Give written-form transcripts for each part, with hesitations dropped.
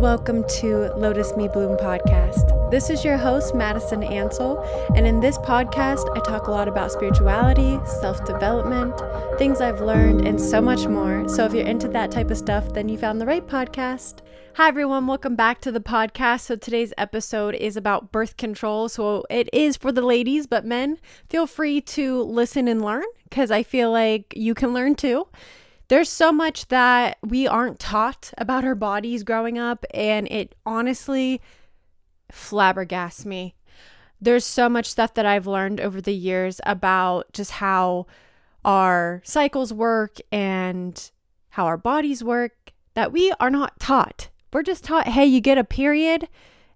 Welcome to Lotus Me Bloom podcast. This is your host, Madison Ansel, and in this podcast, I talk a lot about spirituality, self-development, things I've learned, and so much more. So if you're into that type of stuff, then you found the right podcast. Hi everyone, welcome back to the podcast. So today's episode is about birth control. So it is for the ladies, but men, feel free to listen and learn because I feel like you can learn too. There's so much that we aren't taught about our bodies growing up, and it honestly flabbergasts me. There's so much stuff that I've learned over the years about just how our cycles work and how our bodies work that we are not taught. We're just taught, hey, you get a period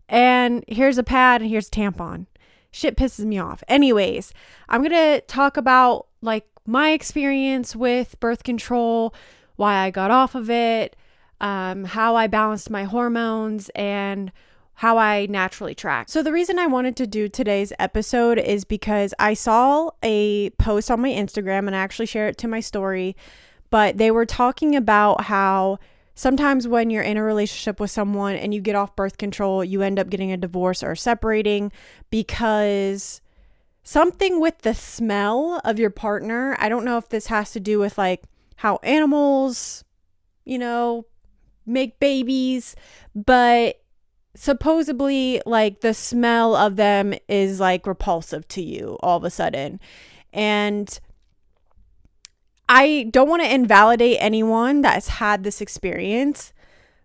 and here's a pad and here's a tampon. Shit pisses me off. Anyways, I'm going to talk about my experience with birth control, why I got off of it, how I balanced my hormones, and how I naturally track. So the reason I wanted to do today's episode is because I saw a post on my Instagram, and I actually shared it to my story, but they were talking about how sometimes when you're in a relationship with someone and you get off birth control, you end up getting a divorce or separating because something with the smell of your partner. I don't know if this has to do with how animals, make babies, but supposedly the smell of them is repulsive to you all of a sudden. And I don't want to invalidate anyone that's had this experience,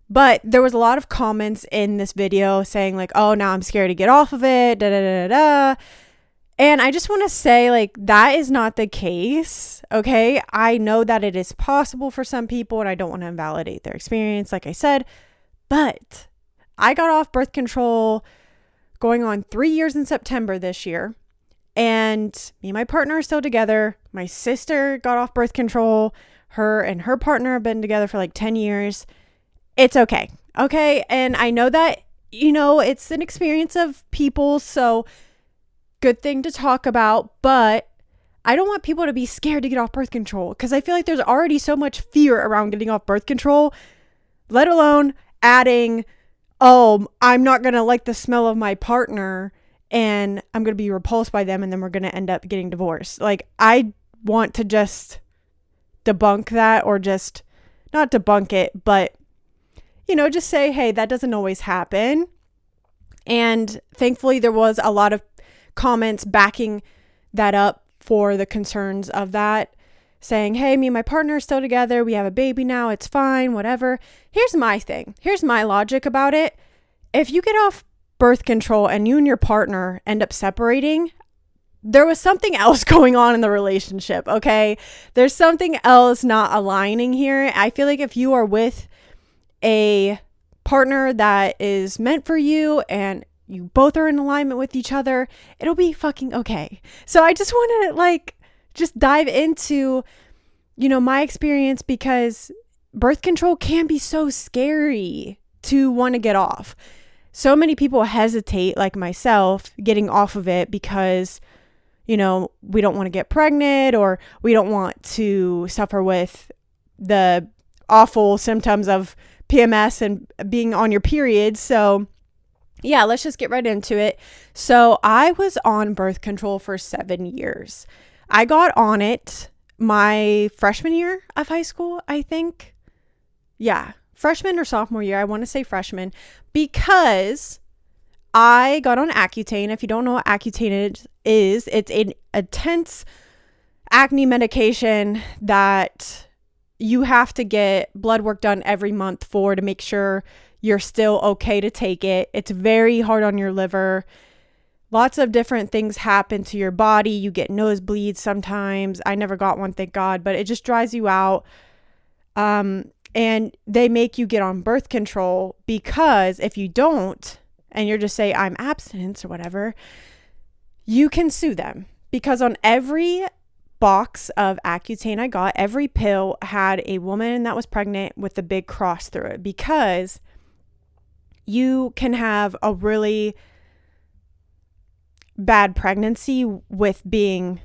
but there was a lot of comments in this video saying oh, now I'm scared to get off of it, da da da da. And I just want to say, that is not the case, okay? I know that it is possible for some people, and I don't want to invalidate their experience, like I said, but I got off birth control going on 3 years in September this year, and me and my partner are still together. My sister got off birth control. Her and her partner have been together for 10 years. It's okay, okay? And I know that, it's an experience of people, so good thing to talk about, but I don't want people to be scared to get off birth control because I feel like there's already so much fear around getting off birth control, let alone adding, oh, I'm not going to like the smell of my partner and I'm going to be repulsed by them and then we're going to end up getting divorced. I want to just debunk that, or just not debunk it, but, just say, hey, that doesn't always happen. And thankfully there was a lot of comments backing that up for the concerns of that, saying, hey, me and my partner are still together, we have a baby now, it's fine, whatever. Here's my thing. Here's my logic about it. If you get off birth control and you and your partner end up separating, there was something else going on in the relationship, okay? There's something else not aligning here. I feel like if you are with a partner that is meant for you and you both are in alignment with each other, it'll be fucking okay. So I just want to just dive into, my experience, because birth control can be so scary to want to get off. So many people hesitate, like myself, getting off of it because, we don't want to get pregnant, or we don't want to suffer with the awful symptoms of PMS and being on your period. So yeah, let's just get right into it. So I was on birth control for 7 years. I got on it my freshman year of high school, I think. Yeah, freshman or sophomore year. I want to say freshman, because I got on Accutane. If you don't know what Accutane is, it's an intense acne medication that you have to get blood work done every month to make sure you're still okay to take it. It's very hard on your liver. Lots of different things happen to your body. You get nosebleeds sometimes. I never got one, thank God, but it just dries you out. And they make you get on birth control, because if you don't, and you're just say, I'm abstinence or whatever, you can sue them. Because on every box of Accutane I got, every pill had a woman that was pregnant with a big cross through it, because you can have a really bad pregnancy with being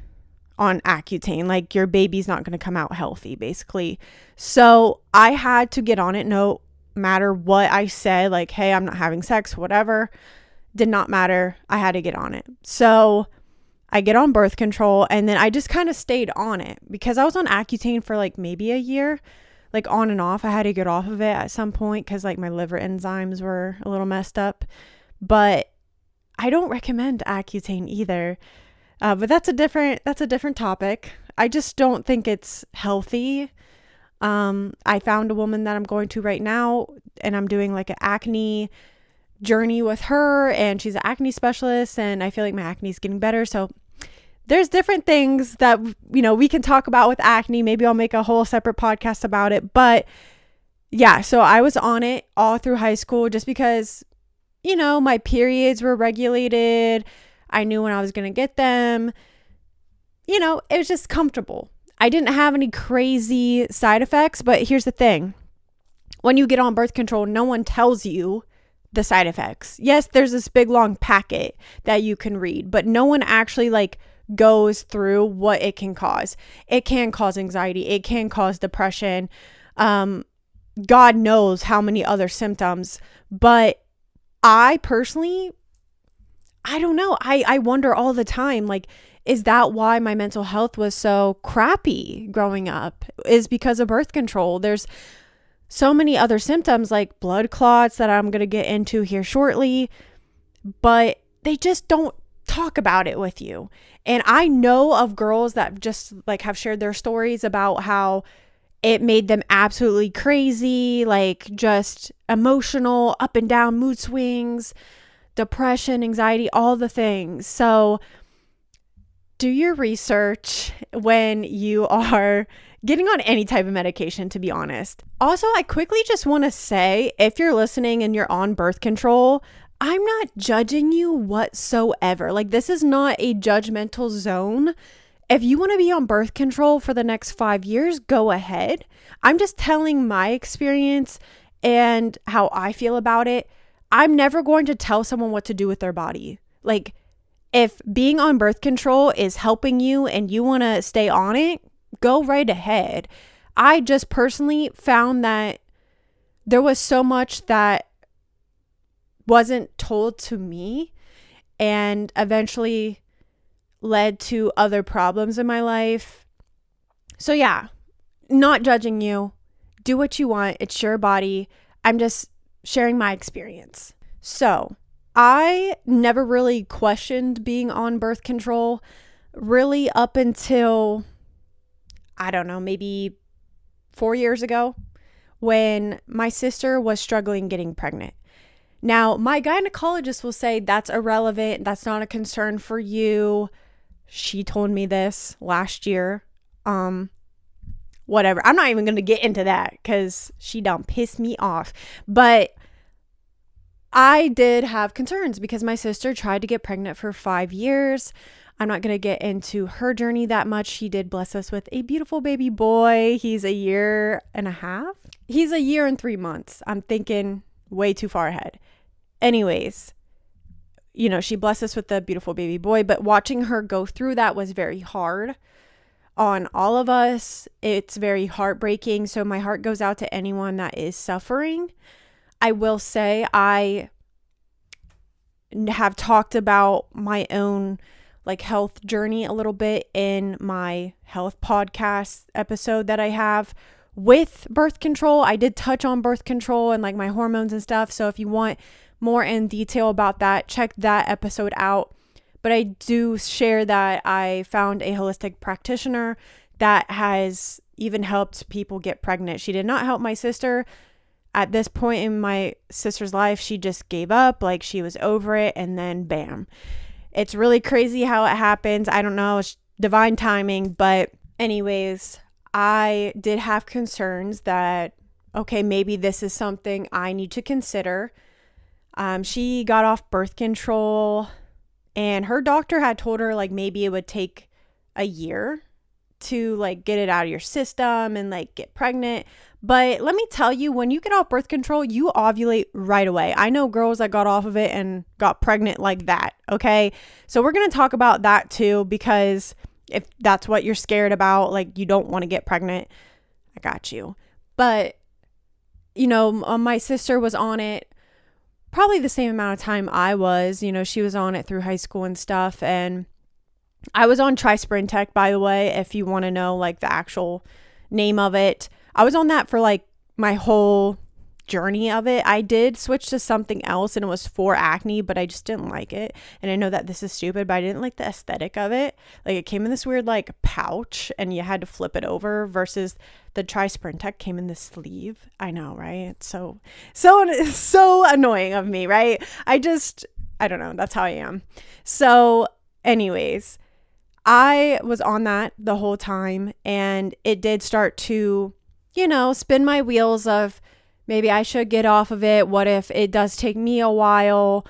on Accutane. Your baby's not going to come out healthy, basically. So I had to get on it no matter what I said, like, hey, I'm not having sex, whatever, did not matter. I had to get on it. So I get on birth control, and then I just kind of stayed on it because I was on Accutane for like maybe a year, like on and off. I had to get off of it at some point because like my liver enzymes were a little messed up. But I don't recommend Accutane either. But that's a different topic. I just don't think it's healthy. I found a woman that I'm going to right now, and I'm doing like an acne journey with her, and she's an acne specialist, and I feel like my acne is getting better. So there's different things that, you know, we can talk about with acne. Maybe I'll make a whole separate podcast about it. But yeah, so I was on it all through high school just because, you know, my periods were regulated. I knew when I was going to get them. You know, it was just comfortable. I didn't have any crazy side effects, but here's the thing. When you get on birth control, no one tells you the side effects. Yes, there's this big long packet that you can read, but no one actually like goes through what it can cause. It can cause anxiety. It can cause depression. God knows how many other symptoms, but I personally, I don't know. I wonder all the time, like, is that why my mental health was so crappy growing up? Is because of birth control. There's so many other symptoms like blood clots that I'm going to get into here shortly, but they just don't talk about it with you. And I know of girls that just like have shared their stories about how it made them absolutely crazy, like just emotional, up and down mood swings, depression, anxiety, all the things. So do your research when you are getting on any type of medication, to be honest. Also, I quickly just want to say, if you're listening and you're on birth control, I'm not judging you whatsoever. Like, this is not a judgmental zone. If you want to be on birth control for the next 5 years, go ahead. I'm just telling my experience and how I feel about it. I'm never going to tell someone what to do with their body. Like, if being on birth control is helping you and you want to stay on it, go right ahead. I just personally found that there was so much that wasn't told to me and eventually led to other problems in my life. So yeah, not judging you. Do what you want. It's your body. I'm just sharing my experience. So I never really questioned being on birth control really up until, I don't know, maybe 4 years ago when my sister was struggling getting pregnant. Now, my gynecologist will say that's irrelevant. That's not a concern for you. She told me this last year. Whatever. I'm not even going to get into that because she done pissed me off. But I did have concerns because my sister tried to get pregnant for 5 years. I'm not going to get into her journey that much. She did bless us with a beautiful baby boy. He's a year and a half. He's a year and 3 months. I'm thinking way too far ahead. Anyways, you know, she blessed us with a beautiful baby boy, but watching her go through that was very hard on all of us. It's very heartbreaking. So my heart goes out to anyone that is suffering. I will say I have talked about my own like health journey a little bit in my health podcast episode that I have with birth control. I did touch on birth control and like my hormones and stuff. So if you want more in detail about that, check that episode out. But I do share that I found a holistic practitioner that has even helped people get pregnant. She did not help my sister. At this point in my sister's life, she just gave up, like she was over it, and then bam. It's really crazy how it happens. I don't know, it's divine timing, but anyways, I did have concerns that, okay, maybe this is something I need to consider. She got off birth control and her doctor had told her like maybe it would take a year to like get it out of your system and like get pregnant. But let me tell you, when you get off birth control, you ovulate right away. I know girls that got off of it and got pregnant like that. Okay. So we're going to talk about that too, because if that's what you're scared about, like you don't want to get pregnant, I got you. But my sister was on it probably the same amount of time I was. She was on it through high school and stuff. And I was on Tech, by the way, if you want to know like the actual name of it. I was on that for like my whole journey of it. I did switch to something else, and it was for acne, but I just didn't like it. And I know that this is stupid, but I didn't like the aesthetic of it. Like, it came in this weird like pouch and you had to flip it over, versus the Tech came in the sleeve. I know, right? It's so annoying of me, right? I don't know. That's how I am. So anyways, I was on that the whole time, and it did start to, spin my wheels of maybe I should get off of it. What if it does take me a while?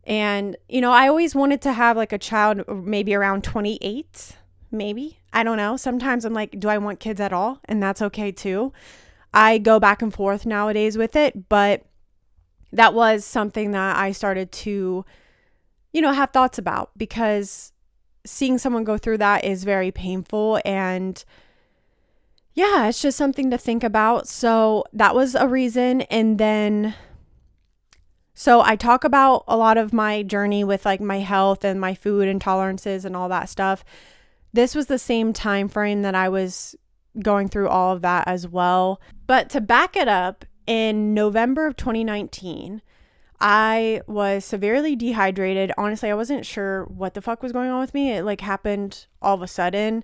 And, I always wanted to have like a child maybe around 28, maybe. I don't know. Sometimes I'm like, do I want kids at all? And that's okay too. I go back and forth nowadays with it, but that was something that I started to, have thoughts about, because seeing someone go through that is very painful. And yeah, it's just something to think about. So that was a reason. And then, so I talk about a lot of my journey with like my health and my food intolerances and all that stuff. This was the same time frame that I was going through all of that as well. But to back it up, in November of 2019, I was severely dehydrated. Honestly, I wasn't sure what the fuck was going on with me. It like happened all of a sudden.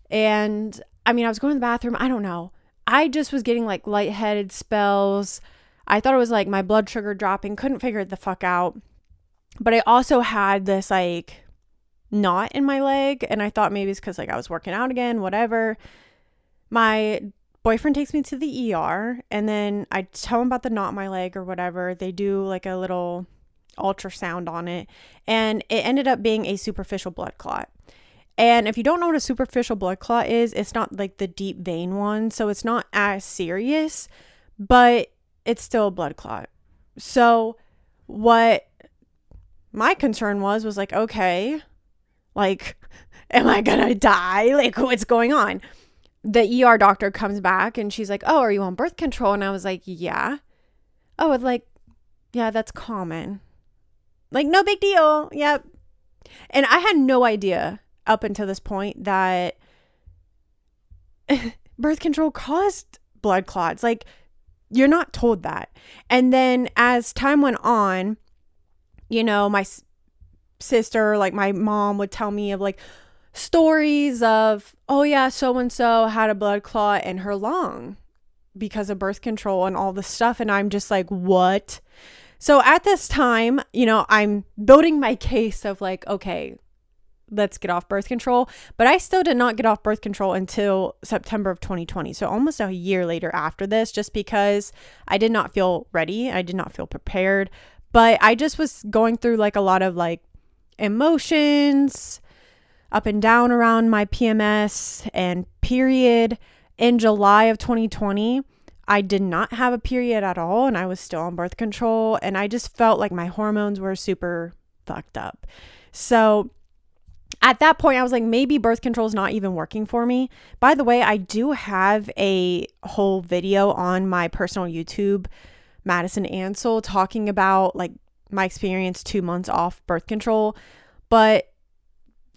And I was going to the bathroom. I don't know. I just was getting like lightheaded spells. I thought it was like my blood sugar dropping. Couldn't figure it the fuck out. But I also had this like knot in my leg. And I thought maybe it's because like I was working out again, whatever. My boyfriend takes me to the ER, and then I tell him about the knot in my leg or whatever. They do like a little ultrasound on it, and it ended up being a superficial blood clot. And if you don't know what a superficial blood clot is, it's not like the deep vein one, so it's not as serious, but it's still a blood clot. So what my concern was like, okay, like, am I gonna die? Like, what's going on? The ER doctor comes back and she's like, oh, are you on birth control? And I was like, yeah. Oh, it's like, yeah, that's common. Like, no big deal. Yep. And I had no idea up until this point that birth control caused blood clots. Like, you're not told that. And then as time went on, my sister, like my mom, would tell me of like stories of, oh yeah, so-and-so had a blood clot in her lung because of birth control and all this stuff. And I'm just like, what? So at this time, I'm building my case of like, okay, let's get off birth control. But I still did not get off birth control until September of 2020. So almost a year later after this, just because I did not feel ready. I did not feel prepared. But I just was going through like a lot of like emotions up and down around my PMS and period. In July of 2020, I did not have a period at all, and I was still on birth control, and I just felt like my hormones were super fucked up. So at that point, I was like, maybe birth control is not even working for me. By the way, I do have a whole video on my personal YouTube, Madison Ansel, talking about like my experience 2 months off birth control, but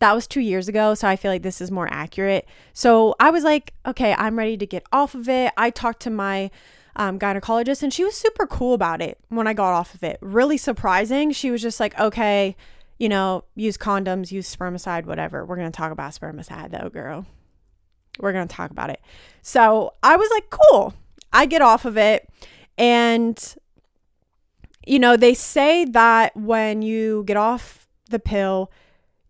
that was 2 years ago, so I feel like this is more accurate. So I was like, okay, I'm ready to get off of it. I talked to my gynecologist, and she was super cool about it when I got off of it. Really surprising. She was just like, okay, use condoms, use spermicide, whatever. We're going to talk about spermicide though, girl. We're going to talk about it. So I was like, cool. I get off of it. And, they say that when you get off the pill,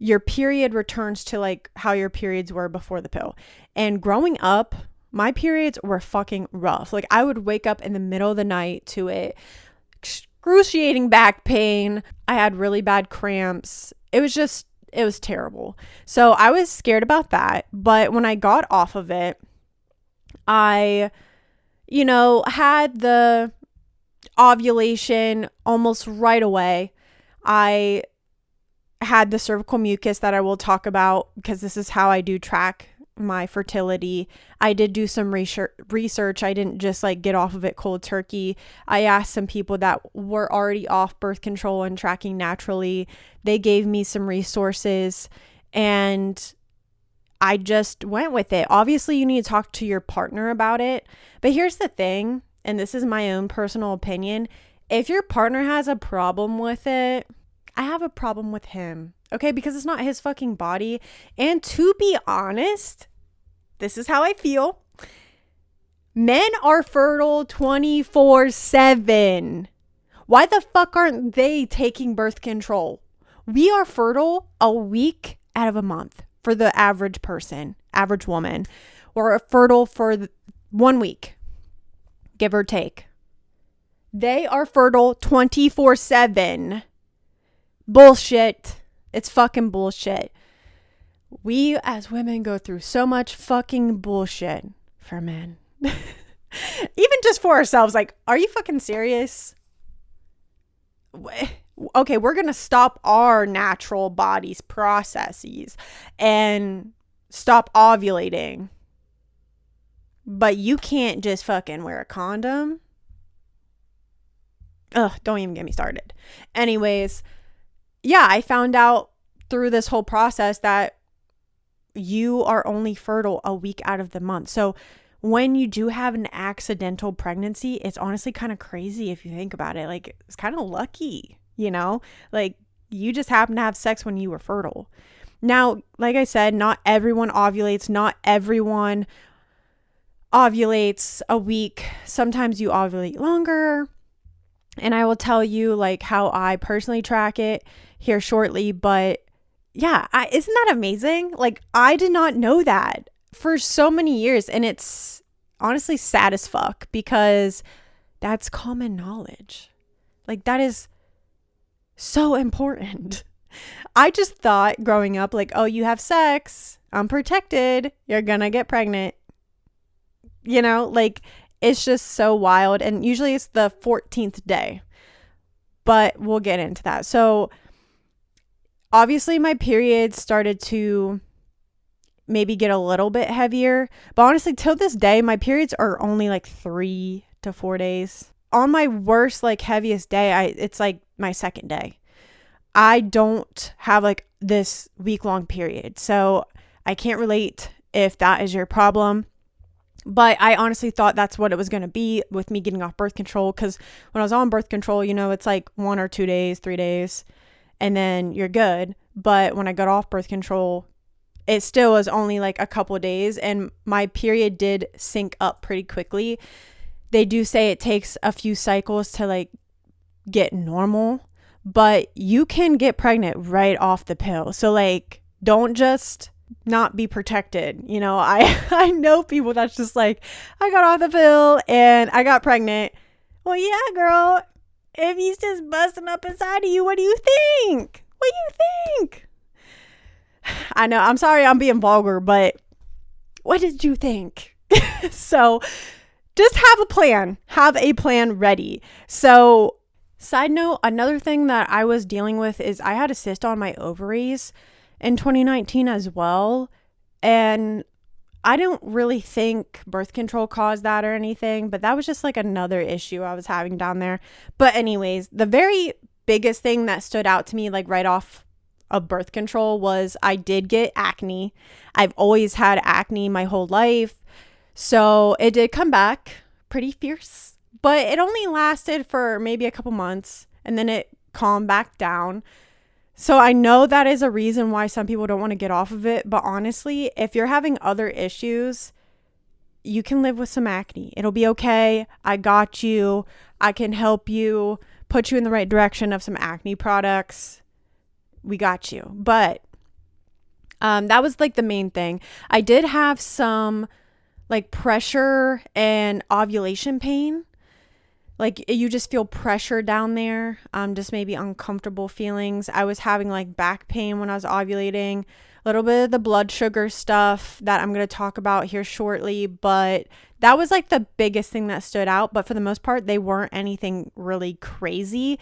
your period returns to like how your periods were before the pill. And growing up, my periods were fucking rough. Like, I would wake up in the middle of the night to it, excruciating back pain. I had really bad cramps. It was terrible. So I was scared about that. But when I got off of it, I, had the ovulation almost right away. I had the cervical mucus that I will talk about, because this is how I do track my fertility. I did do some research. I didn't just like get off of it cold turkey. I asked some people that were already off birth control and tracking naturally. They gave me some resources and I just went with it. Obviously, you need to talk to your partner about it. But here's the thing, and this is my own personal opinion. If your partner has a problem with it, I have a problem with him. Okay? Because it's not his fucking body. And to be honest, this is how I feel. Men are fertile 24/7. Why the fuck aren't they taking birth control? We are fertile a week out of a month. For the average person, average woman, we're fertile for 1 week, give or take. They are fertile 24/7. Bullshit. It's fucking bullshit. We as women go through so much fucking bullshit for men. Even just for ourselves. Like, are you fucking serious? Okay, we're going to stop our natural body's processes and stop ovulating. But you can't just fucking wear a condom. Ugh, don't even get me started. Anyways, yeah, I found out through this whole process that you are only fertile a week out of the month. So when you do have an accidental pregnancy, it's honestly kind of crazy if you think about it. Like, it's kind of lucky. You know, like you just happen to have sex when you were fertile. Now, like I said, not everyone ovulates. Not everyone ovulates a week. Sometimes you ovulate longer. And I will tell you like how I personally track it here shortly. But yeah, isn't that amazing? Like, I did not know that for so many years. And it's honestly sad as fuck because that's common knowledge. Like, that is so important. I just thought growing up, like, oh, you have sex, unprotected, you're gonna get pregnant. You know, like, it's just so wild. And usually it's the 14th day. But we'll get into that. So obviously my periods started to maybe get a little bit heavier. But honestly, till this day, my periods are only like 3 to 4 days. On my worst, like heaviest day, it's like my second day. I don't have like this week-long period. So I can't relate if that is your problem. But I honestly thought that's what it was going to be with me getting off birth control. Because when I was on birth control, you know, it's like 1 or 2 days, 3 days, and then you're good. But when I got off birth control, it still was only like a couple of days. And my period did sync up pretty quickly. They do say it takes a few cycles to like get normal, but you can get pregnant right off the pill. So like, don't just not be protected. You know, I know people that's just like, I got off the pill and I got pregnant. Well, yeah, girl, if he's just busting up inside of you, what do you think? What do you think? I know, I'm sorry I'm being vulgar, but what did you think? So just have a plan ready. So side note, another thing that I was dealing with is I had a cyst on my ovaries in 2019 as well. And I don't really think birth control caused that or anything, but that was just like another issue I was having down there. But anyways, the very biggest thing that stood out to me like right off of birth control was I did get acne. I've always had acne my whole life. So it did come back pretty fierce, but it only lasted for maybe a couple months and then it calmed back down. So I know that is a reason why some people don't want to get off of it. But honestly, if you're having other issues, you can live with some acne. It'll be okay. I got you. I can help you, put you in the right direction of some acne products. We got you. But that was like the main thing. I did have some like pressure and ovulation pain. Like you just feel pressure down there, just maybe uncomfortable feelings. I was having like back pain when I was ovulating, a little bit of the blood sugar stuff that I'm going to talk about here shortly. But that was like the biggest thing that stood out. But for the most part, they weren't anything really crazy.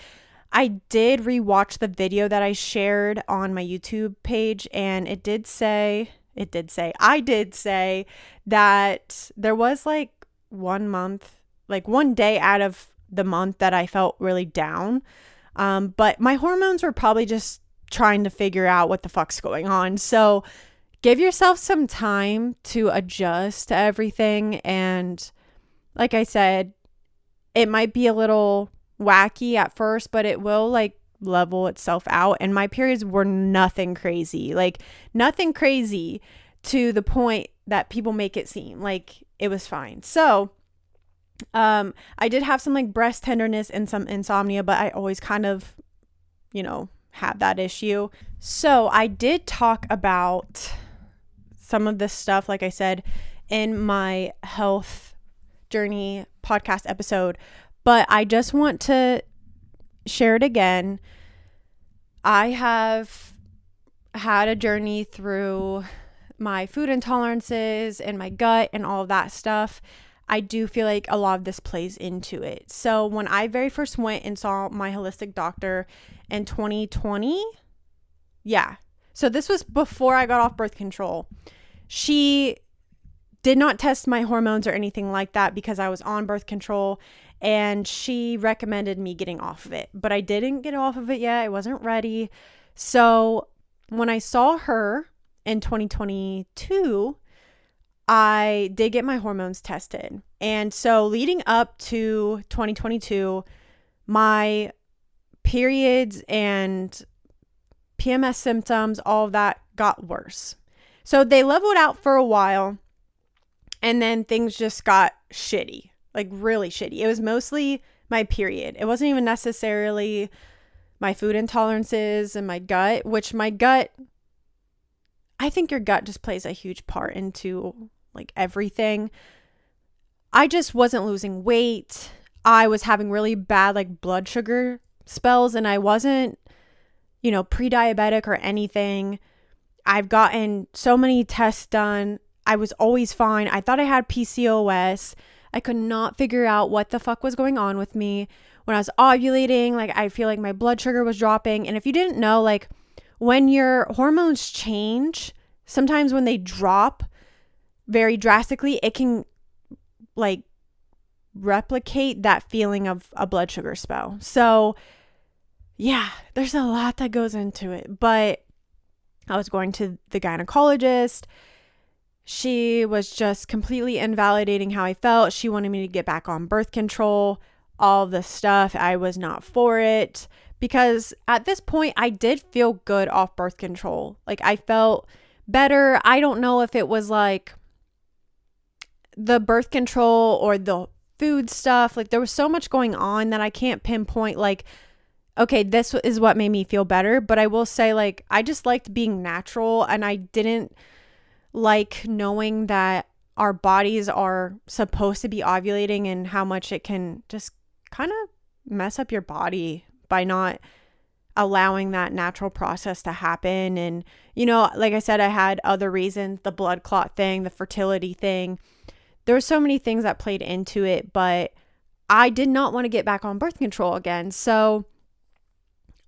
I did rewatch the video that I shared on my YouTube page, and it did say I did say that there was like 1 month, like one day out of the month that I felt really down. But my hormones were probably just trying to figure out what the fuck's going on. So give yourself some time to adjust to everything. And like I said, it might be a little wacky at first, but it will like level itself out. And my periods were nothing crazy, like nothing crazy to the point that people make it seem like it was fine. So I did have some like breast tenderness and some insomnia, but I always kind of, had that issue. So I did talk about some of this stuff, like I said, in my health journey podcast episode, but I just want to share it again. I have had a journey through my food intolerances and my gut and all of that stuff. I do feel like a lot of this plays into it. So when I very first went and saw my holistic doctor in 2020, so this was before I got off birth control. She did not test my hormones or anything like that because I was on birth control, and she recommended me getting off of it. But I didn't get off of it yet. I wasn't ready. So when I saw her in 2022, I did get my hormones tested. And so leading up to 2022, my periods and PMS symptoms, all of that got worse. So they leveled out for a while, and then things just got shitty, like really shitty. It was mostly my period. It wasn't even necessarily my food intolerances and my gut, which my gut, I think your gut just plays a huge part into like everything. I just wasn't losing weight. I was having really bad like blood sugar spells, and I wasn't, pre-diabetic or anything. I've gotten so many tests done. I was always fine. I thought I had PCOS. I could not figure out what the fuck was going on with me. When I was ovulating, like I feel like my blood sugar was dropping. And if you didn't know, like when your hormones change, sometimes when they drop very drastically, it can like replicate that feeling of a blood sugar spell. So yeah, there's a lot that goes into it. But I was going to the gynecologist. She was just completely invalidating how I felt. She wanted me to get back on birth control, all of this stuff. I was not for it because at this point I did feel good off birth control. Like I felt better. I don't know if it was like the birth control or the food stuff. Like there was so much going on that I can't pinpoint like, okay, this is what made me feel better. But I will say like, I just liked being natural, and I didn't like knowing that our bodies are supposed to be ovulating and how much it can just kind of mess up your body by not allowing that natural process to happen. And, like I said, I had other reasons, the blood clot thing, the fertility thing. There were so many things that played into it, but I did not want to get back on birth control again. So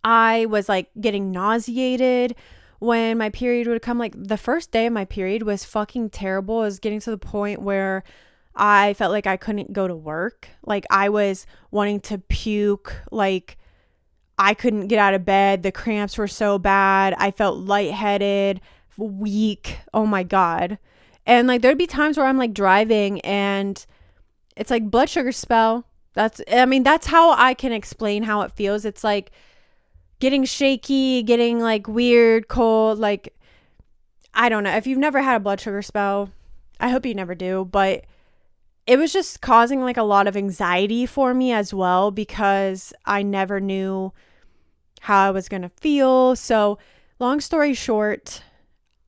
I was like getting nauseated when my period would come. Like the first day of my period was fucking terrible. It was getting to the point where I felt like I couldn't go to work. Like I was wanting to puke. Like I couldn't get out of bed. The cramps were so bad. I felt lightheaded, weak. Oh my God. And like there'd be times where I'm like driving and it's like blood sugar spell. That's how I can explain how it feels. It's like getting shaky, getting like weird, cold, like I don't know. If you've never had a blood sugar spell, I hope you never do, but it was just causing like a lot of anxiety for me as well because I never knew how I was going to feel. So long story short,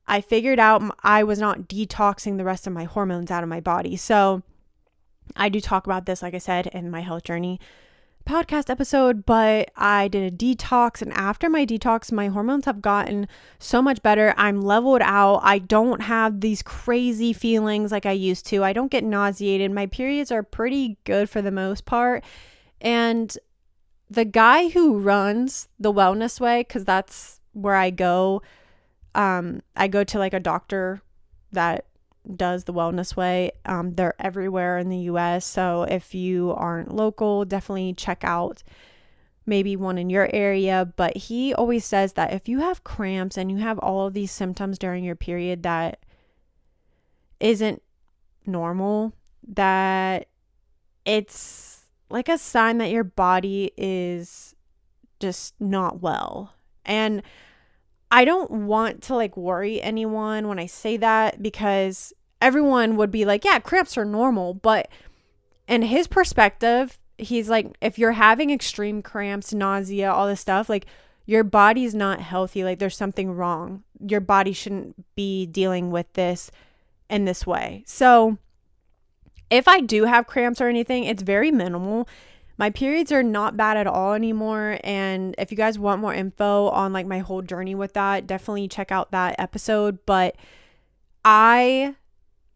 I figured out I was not detoxing the rest of my hormones out of my body. So I do talk about this, like I said, in my health journey podcast episode, but I did a detox, and after my detox, my hormones have gotten so much better. I'm leveled out. I don't have these crazy feelings like I used to. I don't get nauseated. My periods are pretty good for the most part. And the guy who runs the Wellness Way, because that's where I go to like a doctor that does the wellness way. They're everywhere in the US. So if you aren't local, definitely check out maybe one in your area. But he always says that if you have cramps and you have all of these symptoms during your period that isn't normal, that it's like a sign that your body is just not well. And I don't want to like worry anyone when I say that, because everyone would be like, yeah, cramps are normal. But in his perspective, he's like, if you're having extreme cramps, nausea, all this stuff, like your body's not healthy. Like there's something wrong. Your body shouldn't be dealing with this in this way. So if I do have cramps or anything, it's very minimal. My periods are not bad at all anymore. And if you guys want more info on like my whole journey with that, definitely check out that episode. But I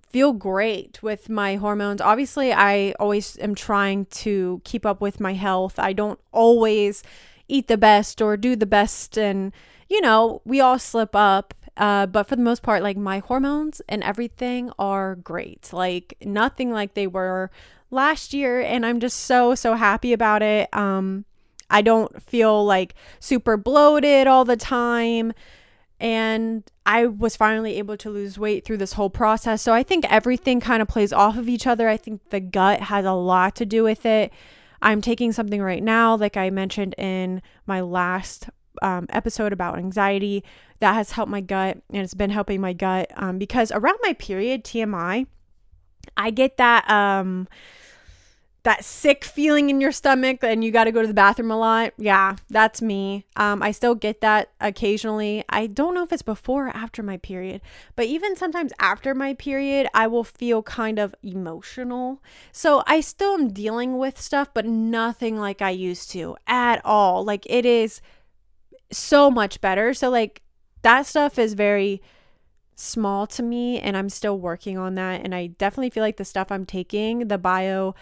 feel great with my hormones. Obviously, I always am trying to keep up with my health. I don't always eat the best or do the best. And, you know, we all slip up. But for the most part, like my hormones and everything are great. Like nothing like they were last year. And I'm just so happy about it. I don't feel like super bloated all the time. And I was finally able to lose weight through this whole process. So I think everything kind of plays off of each other. I think the gut has a lot to do with it. I'm taking something right now, like I mentioned in my last episode about anxiety, that has helped my gut, and it's been helping my gut because around my period, TMI, I get that sick feeling in your stomach and you got to go to the bathroom a lot. Yeah, that's me. I still get that occasionally. I don't know if it's before or after my period, but even sometimes after my period, I will feel kind of emotional. So I still am dealing with stuff, but nothing like I used to at all. Like it is so much better. So like that stuff is very small to me, and I'm still working on that. And I definitely feel like the stuff I'm taking, the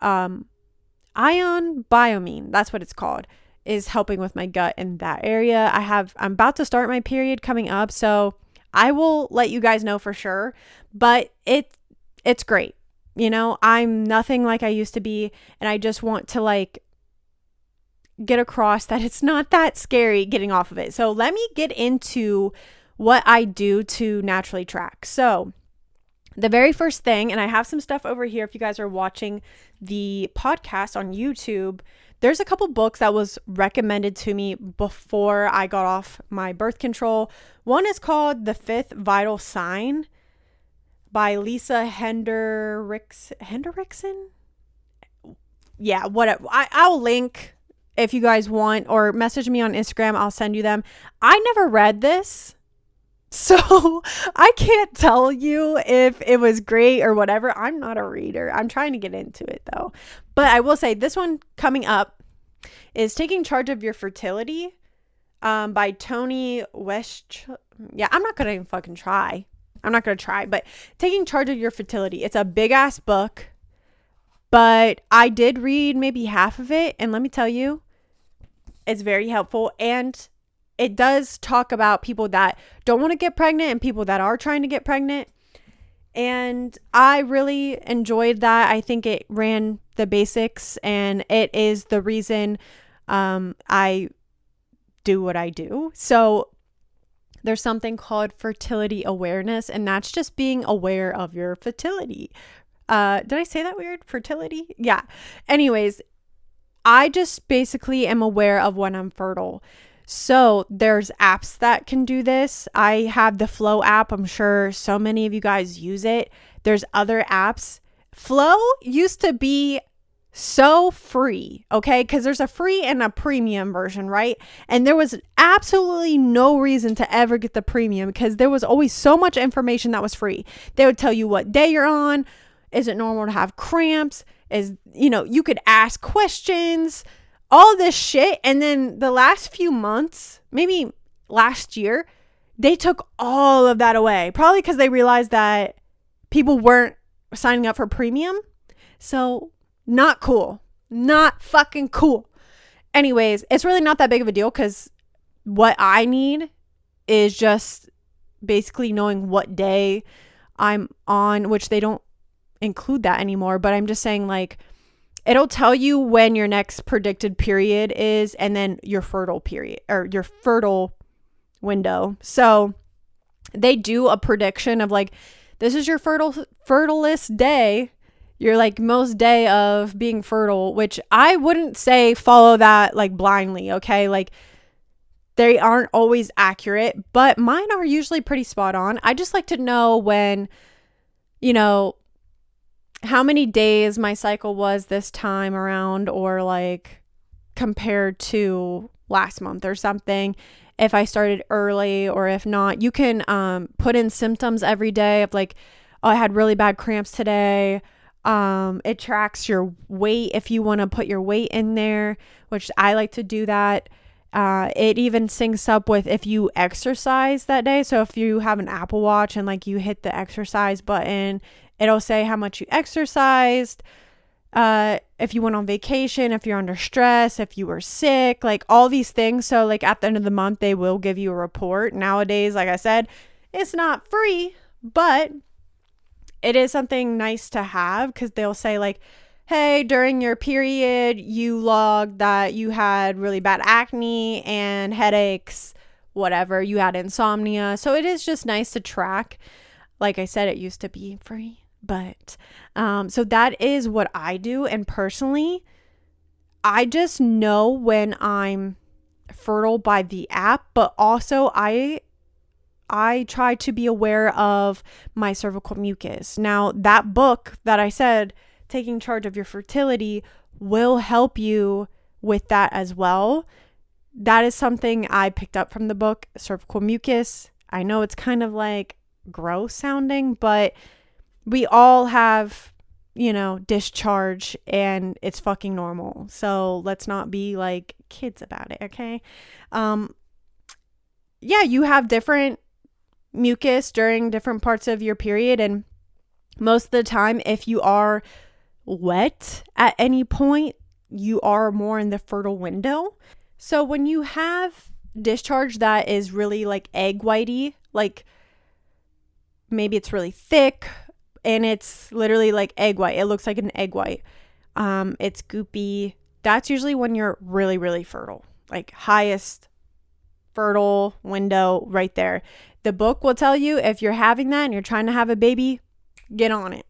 ion biomine, that's what it's called, is helping with my gut in that area. I'm about to start my period coming up, so I will let you guys know for sure. But it's great. You know, I'm nothing like I used to be, and I just want to like get across that it's not that scary getting off of it. So let me get into what I do to naturally track. So the very first thing, and I have some stuff over here if you guys are watching the podcast on YouTube, there's a couple books that was recommended to me before I got off my birth control. One is called The Fifth Vital Sign by Lisa Hendrickson. Yeah, whatever. I'll link if you guys want, or message me on Instagram. I'll send you them. I never read this, so I can't tell you if it was great or whatever. I'm not a reader. I'm trying to get into it though. But I will say this one coming up is Taking Charge of Your Fertility by Tony West. Yeah, I'm not going to fucking try. I'm not going to try, but Taking Charge of Your Fertility. It's a big ass book, but I did read maybe half of it. And let me tell you, it's very helpful. And it does talk about people that don't want to get pregnant and people that are trying to get pregnant. And I really enjoyed that. I think it ran the basics, and it is the reason I do what I do. So there's something called fertility awareness, and that's just being aware of your fertility. Did I say that weird? Fertility? Yeah. Anyways, I just basically am aware of when I'm fertile. So there's apps that can do this. I have the Flow app. I'm sure so many of you guys use it. There's other apps. Flow used to be so free, okay? Because there's a free and a premium version, right? And there was absolutely no reason to ever get the premium because there was always so much information that was free. They would tell you what day you're on. Is it normal to have cramps? You could ask questions, all this shit. And then the last few months, maybe last year, they took all of that away. Probably because they realized that people weren't signing up for premium. So not cool. Not fucking cool. Anyways, it's really not that big of a deal because what I need is just basically knowing what day I'm on, which they don't include that anymore, but I'm just saying, like, it'll tell you when your next predicted period is, and then your fertile period or your fertile window. So they do a prediction of like, this is your fertilest day, your like most day of being fertile, which I wouldn't say follow that like blindly. Okay. Like, they aren't always accurate, but mine are usually pretty spot on. I just like to know when, you know, how many days my cycle was this time around, or like compared to last month or something, if I started early or if not. You can put in symptoms every day of like, oh, I had really bad cramps today. It tracks your weight if you want to put your weight in there, which I like to do that. It even syncs up with if you exercise that day. So if you have an Apple Watch and like you hit the exercise button, it'll say how much you exercised, if you went on vacation, if you're under stress, if you were sick, like all these things. So like at the end of the month, they will give you a report. Nowadays, like I said, it's not free, but it is something nice to have, because they'll say like, hey, during your period, you logged that you had really bad acne and headaches, whatever, you had insomnia. So it is just nice to track. Like I said, it used to be free, but so that is what I do. And personally, I just know when I'm fertile by the app, but also I try to be aware of my cervical mucus. Now, that book that I said, Taking Charge of Your Fertility, will help you with that as well. That is something I picked up from the book, cervical mucus. I know it's kind of like gross sounding, but we all have, you know, discharge, and it's fucking normal. So let's not be like kids about it, okay? Yeah, you have different mucus during different parts of your period, and most of the time, if you are wet at any point, you are more in the fertile window. So when you have discharge that is really like egg whitey, like maybe it's really thick and it's literally like egg white, it looks like an egg white, it's goopy, that's usually when you're really, really fertile, like highest fertile window right there. The book will tell you if you're having that and you're trying to have a baby, get on it.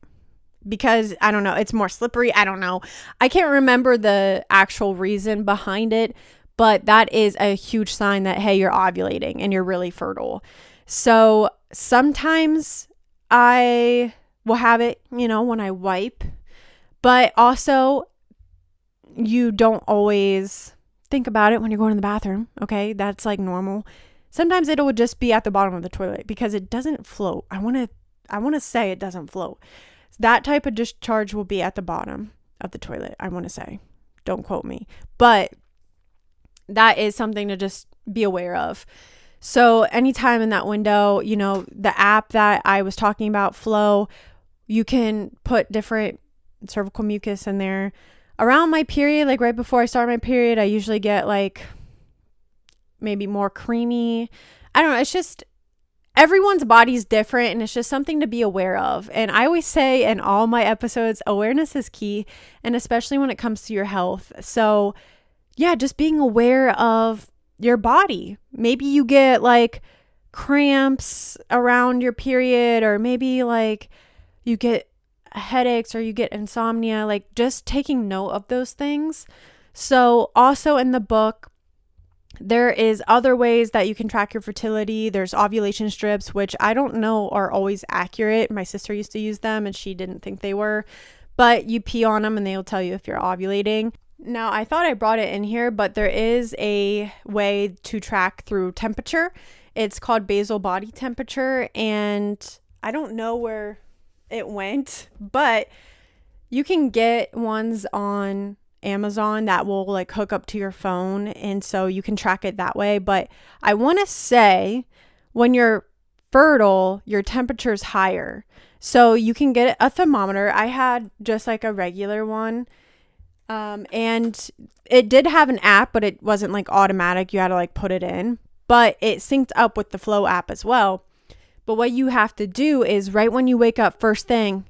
Because I don't know, it's more slippery. I don't know. I can't remember the actual reason behind it, but that is a huge sign that, hey, you're ovulating and you're really fertile. So sometimes I will have it, you know, when I wipe, but also you don't always think about it when you're going to the bathroom. Okay. That's like normal. Sometimes it would just be at the bottom of the toilet because it doesn't float. I want to say it doesn't float. That type of discharge will be at the bottom of the toilet, I want to say. Don't quote me. But that is something to just be aware of. So anytime in that window, you know, the app that I was talking about, Flow, you can put different cervical mucus in there. Around my period, like right before I start my period, I usually get like maybe more creamy. I don't know. It's just, everyone's body's different, and it's just something to be aware of. And I always say in all my episodes, awareness is key, and especially when it comes to your health. So yeah, just being aware of your body. Maybe you get like cramps around your period, or maybe like you get headaches or you get insomnia, like just taking note of those things. So also in the book, there is other ways that you can track your fertility. There's ovulation strips, which I don't know are always accurate. My sister used to use them and she didn't think they were, but you pee on them and they'll tell you if you're ovulating. Now, I thought I brought it in here, but there is a way to track through temperature. It's called basal body temperature, and I don't know where it went, but you can get ones on Amazon that will like hook up to your phone, and so you can track it that way. But I want to say when you're fertile, your temperature is higher, so you can get a thermometer. I had just like a regular one, and it did have an app, but it wasn't like automatic. You had to like put it in, but it synced up with the Flow app as well. But what you have to do is right when you wake up first thing,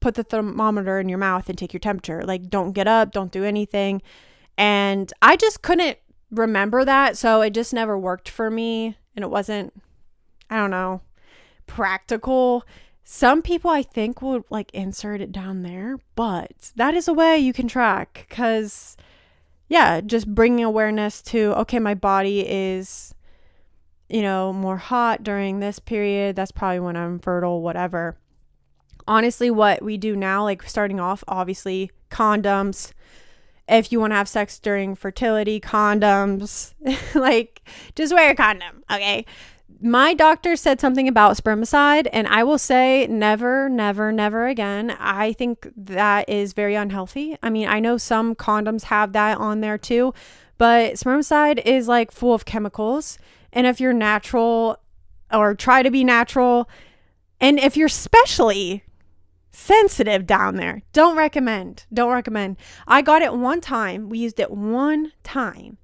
put the thermometer in your mouth and take your temperature. Like, don't get up, don't do anything. And I just couldn't remember that. So it just never worked for me. And it wasn't, I don't know, practical. Some people I think would like insert it down there, but that is a way you can track, because yeah, just bringing awareness to, okay, my body is, more hot during this period. That's probably when I'm fertile, whatever. Honestly, what we do now, like starting off, obviously condoms. If you want to have sex during fertility, condoms, like just wear a condom. Okay. My doctor said something about spermicide, and I will say never, never, never again. I think that is very unhealthy. I mean, I know some condoms have that on there too, but spermicide is like full of chemicals. And if you're natural, or try to be natural, and if you're especially sensitive down there, don't recommend. I got it one time. We used it one time,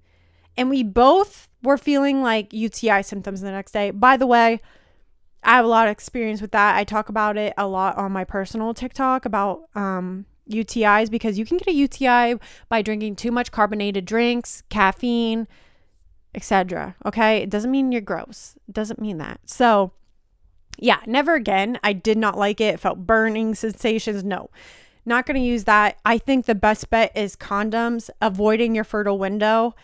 and we both were feeling like UTI symptoms the next day. By the way, I have a lot of experience with that. I talk about it a lot on my personal TikTok about UTIs, because you can get a UTI by drinking too much carbonated drinks, caffeine, etc. Okay? It doesn't mean you're gross. It doesn't mean that. So yeah, never again. I did not like it. It felt burning sensations. No, not going to use that. I think the best bet is condoms, avoiding your fertile window,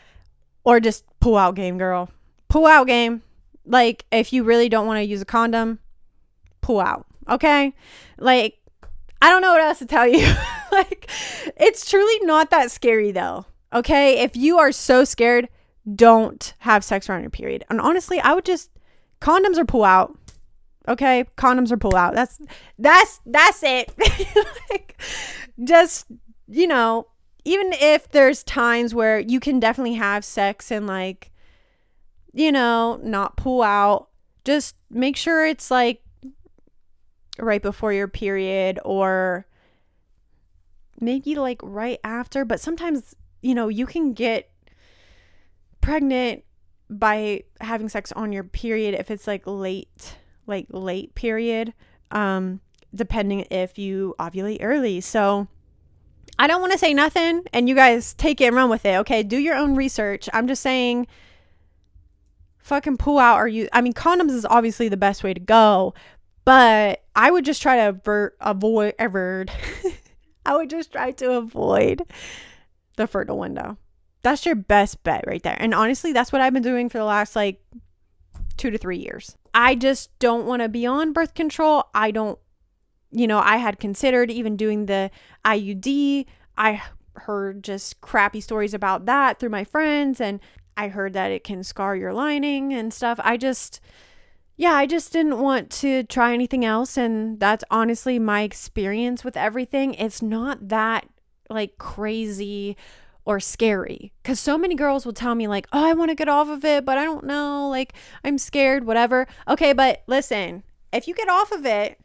or just pull out game, girl. Pull out game. Like, if you really don't want to use a condom, pull out. Okay? Like, I don't know what else to tell you. Like, it's truly not that scary though. Okay? If you are so scared, don't have sex around your period. And honestly, I would just, condoms or pull out. Okay? Condoms or pull out. That's it. Like, just, even if there's times where you can definitely have sex and like, not pull out, just make sure it's like right before your period, or maybe like right after. But sometimes, you can get pregnant by having sex on your period if it's like late period, depending if you ovulate early. So I don't want to say nothing, and you guys take it and run with it. Okay, do your own research. I'm just saying, fucking pull out, condoms is obviously the best way to go, but I would just try to avoid I would just try to avoid the fertile window. That's your best bet right there. And honestly, that's what I've been doing for the last like 2 to 3 years. I just don't want to be on birth control. I don't, I had considered even doing the IUD. I heard just crappy stories about that through my friends, and I heard that it can scar your lining and stuff. I just didn't want to try anything else. And that's honestly my experience with everything. It's not that like crazy or scary, because so many girls will tell me like, oh, I want to get off of it, but I don't know, like I'm scared, whatever. Okay, but listen, if you get off of it,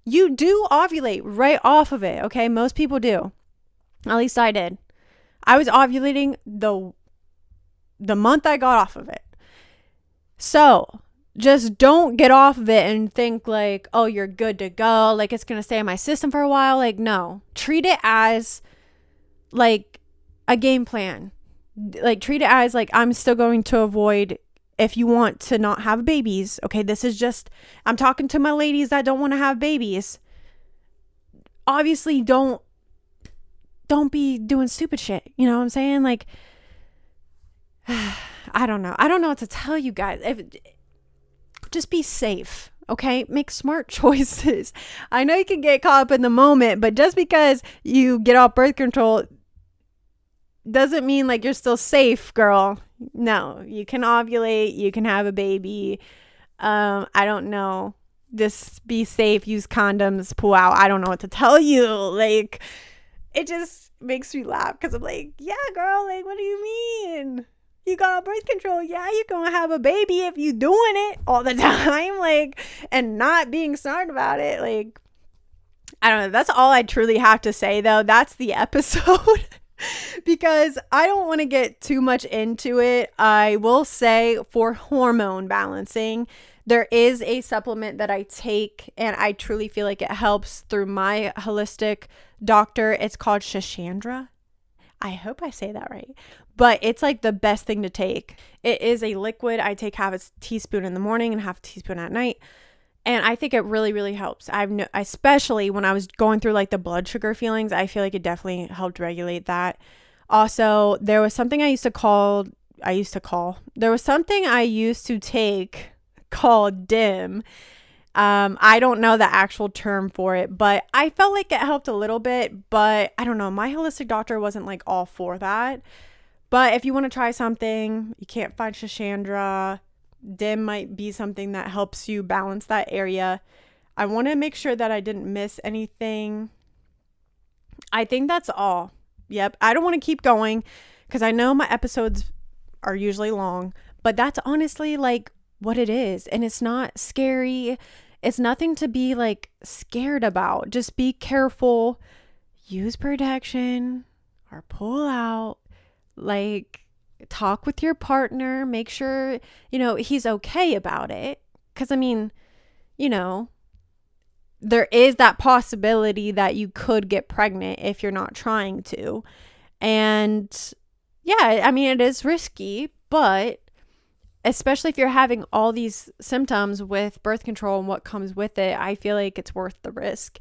you do ovulate right off of it. Okay, most people do. At least I did. I was ovulating the month I got off of it. So just don't get off of it and think like, oh, you're good to go, like it's gonna stay in my system for a while. Like, no, treat it as like a game plan. Like, treat it as like, I'm still going to avoid, if you want to not have babies. Okay, this is just, I'm talking to my ladies that don't want to have babies. Obviously, don't be doing stupid shit. You know what I'm saying? Like, I don't know what to tell you guys. Just be safe. Okay, make smart choices. I know you can get caught up in the moment, but just because you get off birth control doesn't mean like you're still safe, girl. No, you can ovulate, you can have a baby. I don't know. Just be safe, use condoms, pull out. I don't know what to tell you. Like, it just makes me laugh, because I'm like, yeah, girl, like, what do you mean? You got on birth control. Yeah, you're gonna have a baby if you doing it all the time, like, and not being smart about it. Like, I don't know. That's all I truly have to say, though. That's the episode. Because I don't want to get too much into it. I will say, for hormone balancing, There is a supplement that I take, and I truly feel like it helps through my holistic doctor. It's called Shashandra. I hope I say that right. But it's like the best thing to take. It is a liquid. I take half a teaspoon in the morning and half a teaspoon at night. And I think it really, really helps. Especially when I was going through like the blood sugar feelings, I feel like it definitely helped regulate that. Also, there was something there was something I used to take called DIM. I don't know the actual term for it, but I felt like it helped a little bit, but I don't know. My holistic doctor wasn't like all for that. But if you want to try something, you can't find Shashandra, DIM might be something that helps you balance that area. I want to make sure that I didn't miss anything. I think that's all. Yep. I don't want to keep going because I know my episodes are usually long, but that's honestly like what it is. And it's not scary. It's nothing to be like scared about. Just be careful, use protection or pull out, like talk with your partner, make sure, he's okay about it. Cause I mean, there is that possibility that you could get pregnant if you're not trying to. And yeah, I mean, it is risky, but especially if you're having all these symptoms with birth control and what comes with it, I feel like it's worth the risk.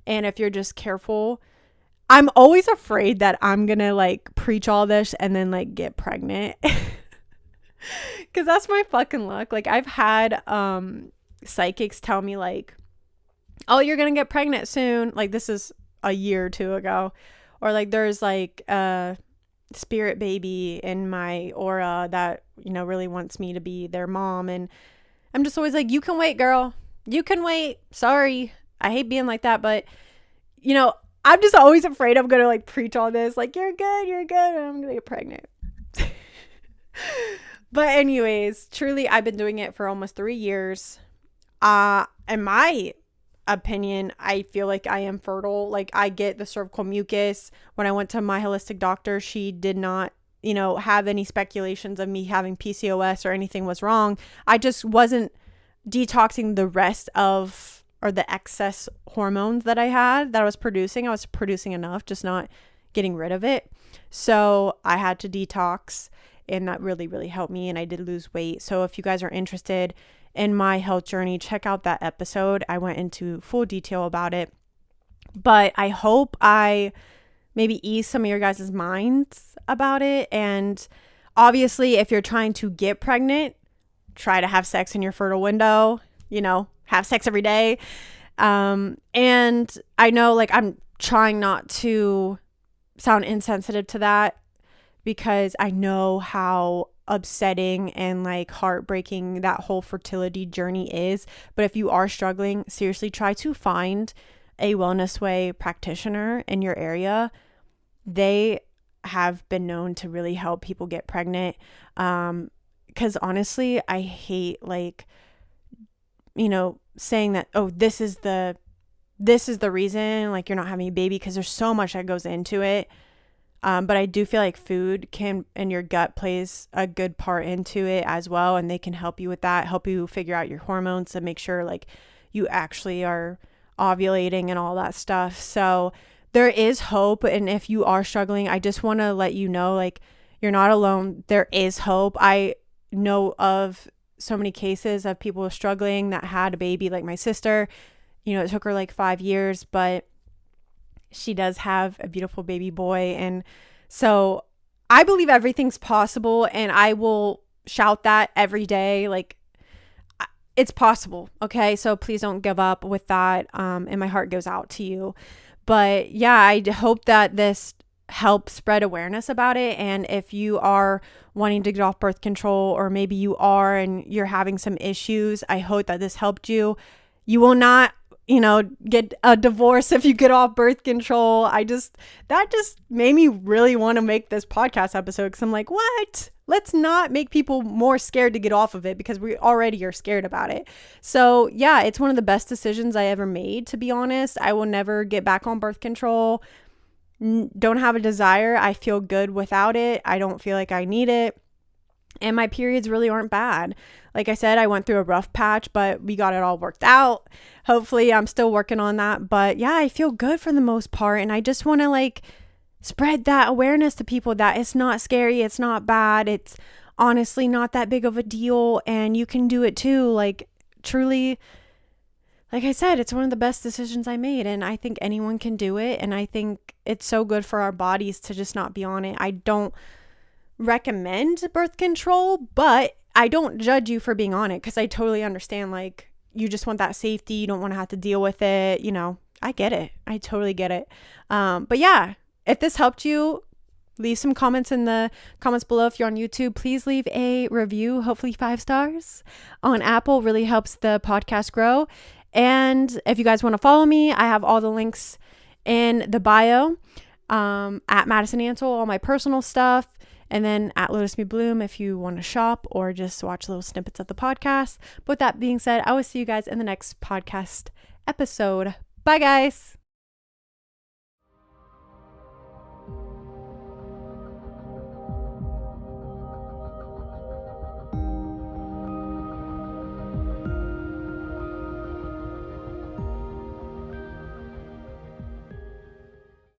And if you're just careful, I'm always afraid that I'm going to like preach all this and then like get pregnant. Cause that's my fucking luck. Like I've had, psychics tell me like, oh, you're going to get pregnant soon. Like this is a year or two ago. Or like there's like a spirit baby in my aura that, really wants me to be their mom. And I'm just always like, you can wait, girl. You can wait. Sorry. I hate being like that. But, I'm just always afraid I'm going to like preach all this. Like, you're good. And I'm going to get pregnant. But anyways, truly, I've been doing it for almost 3 years. In my opinion, I feel like I am fertile. Like I get the cervical mucus. When I went to my holistic doctor, she did not, have any speculations of me having PCOS or anything was wrong. I just wasn't detoxing the rest of, or the excess hormones that I was producing. I was producing enough, just not getting rid of it. So I had to detox, and that really, really helped me. And I did lose weight. So if you guys are interested in my health journey, check out that episode. I went into full detail about it. But I hope I maybe ease some of your guys' minds about it. And obviously, if you're trying to get pregnant, try to have sex in your fertile window, have sex every day. And I know like I'm trying not to sound insensitive to that because I know how upsetting and like heartbreaking that whole fertility journey is. But if you are struggling, seriously try to find a Wellness Way practitioner in your area. They have been known to really help people get pregnant. Because honestly, I hate like, saying that, oh, this is the reason like you're not having a baby, because there's so much that goes into it. But I do feel like food and your gut plays a good part into it as well. And they can help you with that, help you figure out your hormones to make sure like you actually are ovulating and all that stuff. So there is hope. And if you are struggling, I just want to let you know, like, you're not alone. There is hope. I know of so many cases of people struggling that had a baby, like my sister. It took her like 5 years, but she does have a beautiful baby boy. And so I believe everything's possible, and I will shout that every day. Like, it's possible. Okay. So please don't give up with that. And my heart goes out to you. But yeah, I hope that this helps spread awareness about it. And if you are wanting to get off birth control, or maybe you are and you're having some issues, I hope that this helped you. You will not, get a divorce if you get off birth control. That just made me really want to make this podcast episode, because I'm like, what? Let's not make people more scared to get off of it, because we already are scared about it. So yeah, it's one of the best decisions I ever made, to be honest. I will never get back on birth control. Don't have a desire. I feel good without it. I don't feel like I need it. And my periods really aren't bad. Like I said, I went through a rough patch, but we got it all worked out. Hopefully, I'm still working on that. But yeah, I feel good for the most part. And I just want to like spread that awareness to people that it's not scary. It's not bad. It's honestly not that big of a deal. And you can do it too. Like, truly, like I said, it's one of the best decisions I made. And I think anyone can do it. And I think it's so good for our bodies to just not be on it. I don't recommend birth control, but I don't judge you for being on it because I totally understand, like, you just want that safety, you don't want to have to deal with it, you know. I get it. I totally get it. But yeah, if this helped you, leave some comments in the comments below. If you're on YouTube, please leave a review, hopefully 5 stars. On Apple really helps the podcast grow. And if you guys want to follow me, I have all the links in the bio, at Madison Ansel, all my personal stuff. And then at Lotus Me Bloom if you want to shop or just watch little snippets of the podcast. But with that being said, I will see you guys in the next podcast episode. Bye, guys.